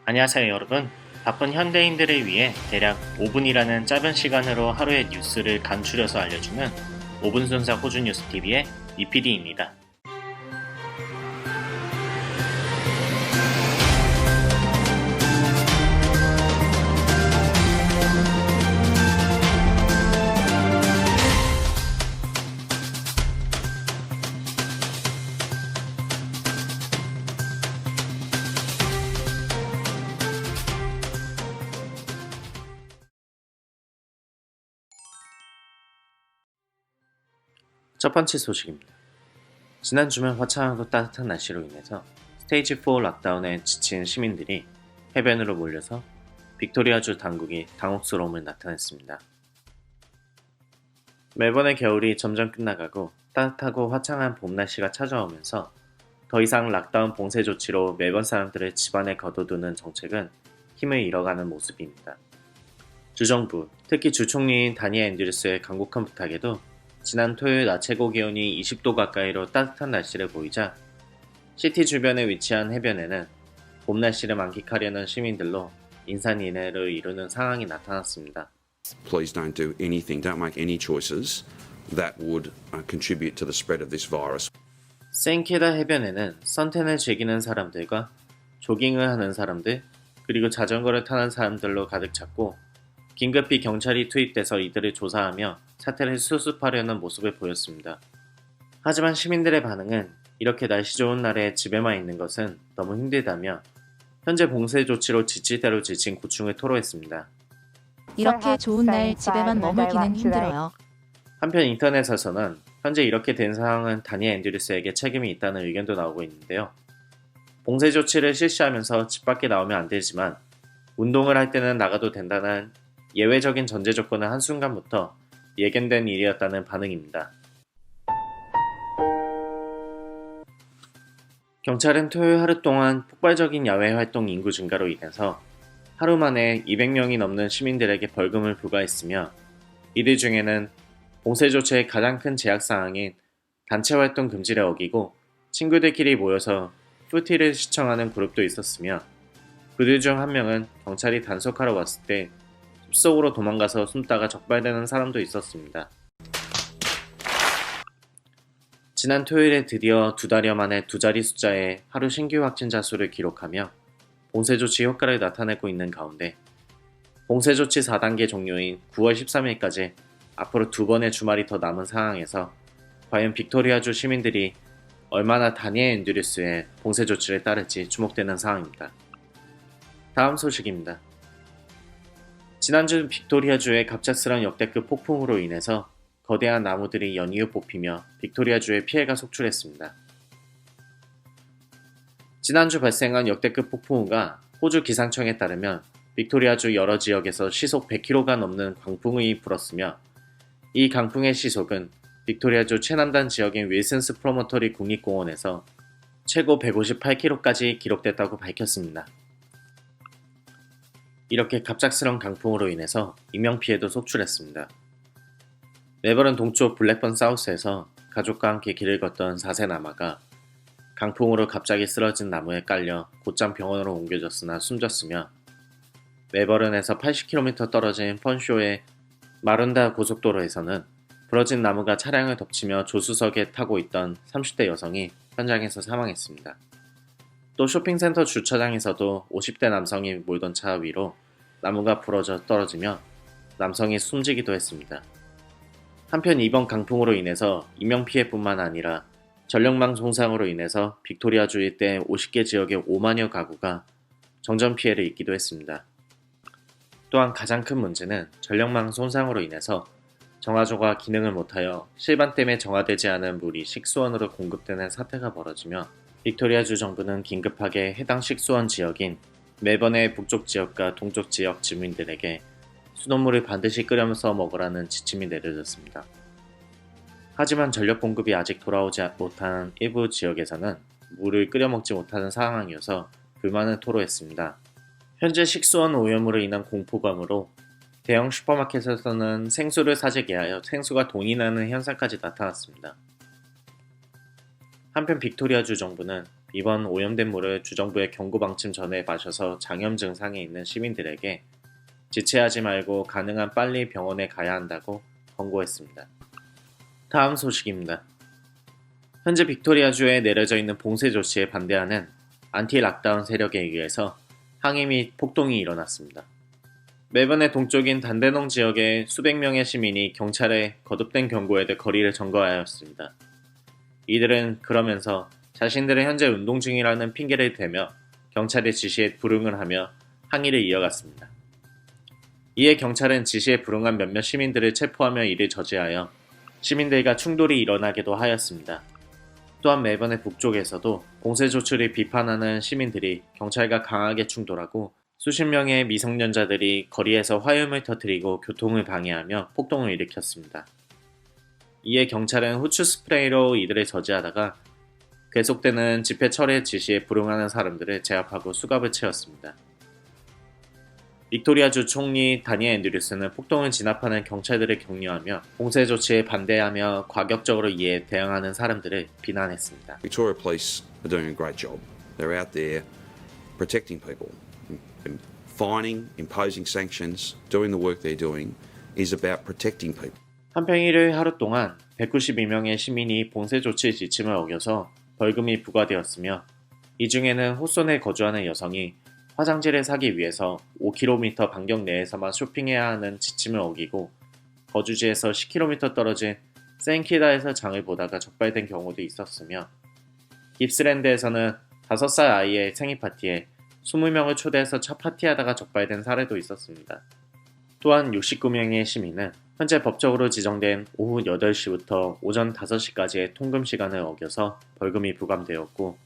안녕하세요 여러분. 바쁜 현대인들을 위해 대략 5분이라는 짧은 시간으로 하루의 뉴스를 간추려서 알려주는 5분 순삭 호주 뉴스TV의 이PD입니다. 첫 번째 소식입니다. 지난 주말 화창하고 따뜻한 날씨로 인해서 스테이지 4 락다운에 지친 시민들이 해변으로 몰려서 빅토리아주 당국이 당혹스러움을 나타냈습니다. 멜번의 겨울이 점점 끝나가고 따뜻하고 화창한 봄 날씨가 찾아오면서 더 이상 락다운 봉쇄 조치로 멜번 사람들을 집안에 거둬두는 정책은 힘을 잃어가는 모습입니다. 주정부, 특히 주총리인 다니 앤드류스의 간곡한 부탁에도 지난 토요일 낮 최고 기온이 20도 가까이로 따뜻한 날씨를 보이자 시티 주변에 위치한 해변에는 봄 날씨를 만끽하려는 시민들로 인산인해를 이루는 상황이 나타났습니다. Please don't do anything, don't make any choices that would contribute to the spread of this virus. 세인케다 해변에는 선탠을 즐기는 사람들과 조깅을 하는 사람들, 그리고 자전거를 타는 사람들로 가득 찼고 긴급히 경찰이 투입돼서 이들을 조사하며 사태를 수습하려는 모습을 보였습니다. 하지만 시민들의 반응은 이렇게 날씨 좋은 날에 집에만 있는 것은 너무 힘들다며 현재 봉쇄 조치로 지칠 대로 지친 고충을 토로했습니다. 이렇게 좋은 날 집에만 머물기는 힘들어요. 한편 인터넷에서는 현재 이렇게 된 상황은 다니 앤드류스에게 책임이 있다는 의견도 나오고 있는데요. 봉쇄 조치를 실시하면서 집 밖에 나오면 안 되지만 운동을 할 때는 나가도 된다는 예외적인 전제 조건은 한순간부터 예견된 일이었다는 반응입니다. 경찰은 토요일 하루 동안 폭발적인 야외 활동 인구 증가로 인해서 하루 만에 200명이 넘는 시민들에게 벌금을 부과했으며 이들 중에는 봉쇄 조치의 가장 큰 제약사항인 단체 활동 금지를 어기고 친구들끼리 모여서 푸티를 시청하는 그룹도 있었으며 그들 중 한 명은 경찰이 단속하러 왔을 때 숲속으로 도망가서 숨다가 적발되는 사람도 있었습니다. 지난 토요일에 드디어 2달여 만에 두 자리 숫자의 하루 신규 확진자 수를 기록하며 봉쇄 조치 효과를 나타내고 있는 가운데 봉쇄 조치 4단계 종료인 9월 13일까지 앞으로 2번의 주말이 더 남은 상황에서 과연 빅토리아주 시민들이 얼마나 다니 앤드류스의 봉쇄 조치를 따를지 주목되는 상황입니다. 다음 소식입니다. 지난주 빅토리아주의 갑작스러운 역대급 폭풍으로 인해서 거대한 나무들이 연이어 뽑히며 빅토리아주에 피해가 속출했습니다. 지난주 발생한 역대급 폭풍우가 호주 기상청에 따르면 빅토리아주 여러 지역에서 시속 100km가 넘는 강풍이 불었으며 이 강풍의 시속은 빅토리아주 최남단 지역인 윌슨스 프로montory 국립공원에서 최고 158km까지 기록됐다고 밝혔습니다. 이렇게 갑작스러운 강풍으로 인해서 인명피해도 속출했습니다. 멜버른 동쪽 블랙번 사우스에서 가족과 함께 길을 걷던 4세 남아가 강풍으로 갑자기 쓰러진 나무에 깔려 곧장 병원으로 옮겨졌으나 숨졌으며 멜버른에서 80km 떨어진 펀쇼의 마룬다 고속도로에서는 부러진 나무가 차량을 덮치며 조수석에 타고 있던 30대 여성이 현장에서 사망했습니다. 또 쇼핑센터 주차장에서도 50대 남성이 몰던 차 위로 나무가 부러져 떨어지며 남성이 숨지기도 했습니다. 한편 이번 강풍으로 인해서 인명피해뿐만 아니라 전력망 손상으로 인해서 빅토리아주 일대 50개 지역의 5만여 가구가 정전 피해를 입기도 했습니다. 또한 가장 큰 문제는 전력망 손상으로 인해서 정화조가 기능을 못하여 실반댐에 정화되지 않은 물이 식수원으로 공급되는 사태가 벌어지며 빅토리아주 정부는 긴급하게 해당 식수원 지역인 멜번의 북쪽 지역과 동쪽 지역 주민들에게 수돗물을 반드시 끓여서 먹으라는 지침이 내려졌습니다. 하지만 전력 공급이 아직 돌아오지 못한 일부 지역에서는 물을 끓여 먹지 못하는 상황이어서 불만을 토로했습니다. 현재 식수원 오염으로 인한 공포감으로 대형 슈퍼마켓에서는 생수를 사재기 하여 생수가 돈이 나는 현상까지 나타났습니다. 한편 빅토리아주 정부는 이번 오염된 물을 주정부의 경고 방침 전에 마셔서 장염 증상이 있는 시민들에게 지체하지 말고 가능한 빨리 병원에 가야 한다고 권고했습니다. 다음 소식입니다. 현재 빅토리아주에 내려져 있는 봉쇄 조치에 반대하는 안티 락다운 세력에 의해서 항의 및 폭동이 일어났습니다. 멜번의 동쪽인 단데농 지역의 수백 명의 시민이 경찰의 거듭된 경고에도 거리를 점거하였습니다. 이들은 그러면서 자신들은 현재 운동 중이라는 핑계를 대며 경찰의 지시에 불응을 하며 항의를 이어갔습니다. 이에 경찰은 지시에 불응한 몇몇 시민들을 체포하며 이를 저지하여 시민들과 충돌이 일어나기도 하였습니다. 또한 멜번의 북쪽에서도 봉쇄 조치를 비판하는 시민들이 경찰과 강하게 충돌하고 수십 명의 미성년자들이 거리에서 화염을 터뜨리고 교통을 방해하며 폭동을 일으켰습니다. 이에 경찰은 후추 스프레이로 이들을 저지하다가 계속되는 집회 철회 지시에 불응하는 사람들을 제압하고 수갑을 채웠습니다. 빅토리아주 총리 다니엘 앤드류스는 폭동을 진압하는 경찰들을 격려하며 봉쇄 조치에 반대하며 과격적으로 이에 대응하는 사람들을 비난했습니다. Victoria Police are doing a great job. They're out there protecting people. Fining, imposing sanctions, doing the work they're doing is about protecting people. 한편 1일 하루 동안 192명의 시민이 봉쇄 조치 지침을 어겨서 벌금이 부과되었으며 이 중에는 호손에 거주하는 여성이 화장지를 사기 위해서 5km 반경 내에서만 쇼핑해야 하는 지침을 어기고 거주지에서 10km 떨어진 세인키다에서 장을 보다가 적발된 경우도 있었으며 깁스랜드에서는 5살 아이의 생일 파티에 20명을 초대해서 차 파티하다가 적발된 사례도 있었습니다. 또한 69명의 시민은 현재 법적으로 지정된 오후 8시부터 오전 5시까지의 통금 시간을 어겨서 벌금이 부과되었고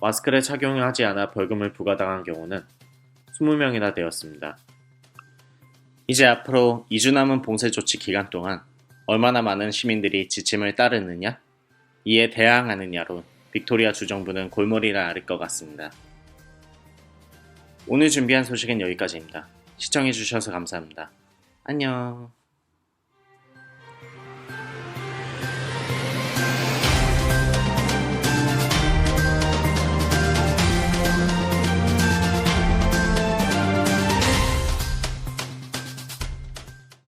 마스크를 착용하지 않아 벌금을 부과당한 경우는 20명이나 되었습니다. 이제 앞으로 2주 남은 봉쇄 조치 기간 동안 얼마나 많은 시민들이 지침을 따르느냐, 이에 대항하느냐로 빅토리아 주정부는 골머리를 앓을 것 같습니다. 오늘 준비한 소식은 여기까지입니다. 시청해주셔서 감사합니다. 안녕.